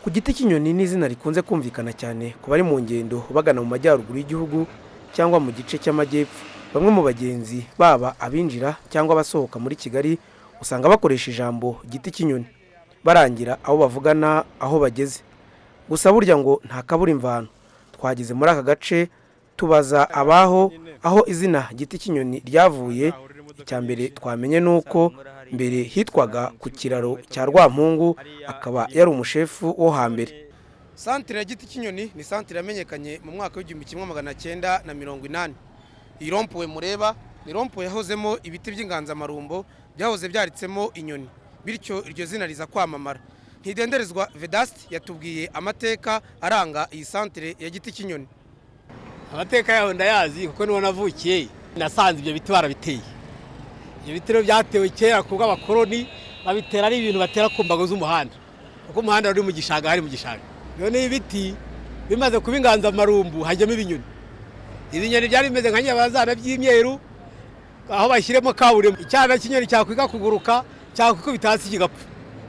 Ku giti cy'inyoni ni izina rikunze kumvikana cyane ku bari mu ngendo bagana mu majyaruguru y'igihugu cyangwa mu gice cy'amajyepfo. Bamwe mu bagenzi baba abinjira cyangwa abasohoka muri Kigali usanga bakoresha ijambo giti cy'inyoni barangira aho bavugana aho bageze. Gusa burya ngo nta kabura imvano. Twageze muri aka gace tubaza aho izina giti cy'inyoni ryavuye. Icyambere twamenye nuko mbere hitwaga ku kiraro cya Rwampungu, akaba yari umushefu wo hambere. Santere ya giti cy'inyoni ni santere yamenyekanye mu mwaka w'1980. Iyi rompuwe mureba ni rompuwe yahozemo ibiti by'inganzamarumbo byahoze byaritsemo inyoni, bityo iryo zina riza kwamamara. Ntidenderezwa Vedaste yatubwiye amateka aranga iyi santere ya giti cy'inyoni. Amateka yaho ndayazi kuko niho navukiye, nasanze ibyo biti barabiteye. Ibyo bitero byatewe kera kubwo abakoroni, babitera ari ibintu batera ku mbago z'umuhanda, kuko umuhanda uri mu gishanga, hari mu gishanga. None ibiti bimaze kuba inganzamarumbu hajyamo ibinyoni. Ibinyoni byari bimeze nka nyabazana by'imyeru, aho bashyiremo kaburimbo, icyana cy'inyoni cyakwiga kuguruka cyakubita hasi kigapfa.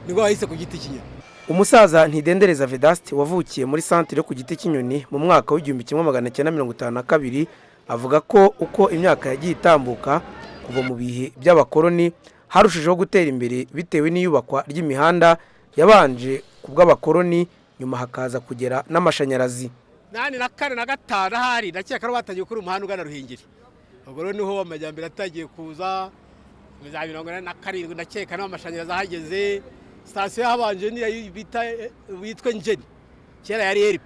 Nibwo bahise ku giti cy'inyoni. Umusaza Ntidendereza Vedaste wavukiye muri santere ku giti cy'inyoni mu mwaka w'1952 avuga ko uko imyaka yagiye itambuka kuva mu bihe by'abakoroni harushijeho gutera imbere bitewe n'iyubakwa ry'imihanda yabanje kubw'abakoroni, nyuma hakaza kugera n'amashanyarazi. 84 na 5 hari ndakeka batangiye kuri umuhanda ugana Ruhengeri. Ubwo rero niho amajyambere atagiye kuza, mu 1947 ndakeka n'amashanyarazi ahageze. Station habanje ni bita witwe Njeni, kera yari RP.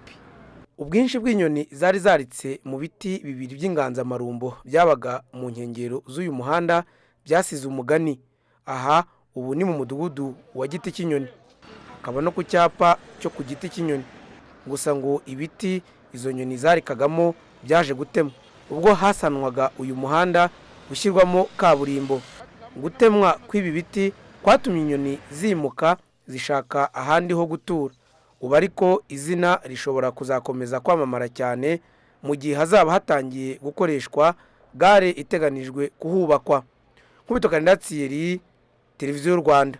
Ubwinshi bw'inyoni zari zaritse mu biti bibiri by'inganzamarumbo byabaga mu nkengero z'uyu muhanda byasize umugani. Aha ubu ni mu mudugudu wa Giti cy'inyoni, akaba no ku cyapa cyo ku Giti cy'inyoni. Gusa ngo ibiti izo nyoni zarikagamo byaje gutema ubwo hasanwaga uyu muhanda gushyirwamo kaburimbo. Gutemwa kw'ibi biti kwatumye inyoni zimuka zishaka ahandi ho gutura. Ubu ariko izina rishobora kuzakomeza kwamamara cyane mu gihe hazaba hatangiye gukoreshwa gare iteganijwe kuhubakwa. Nkubito Kalinda, televiziyo y'u Rwanda.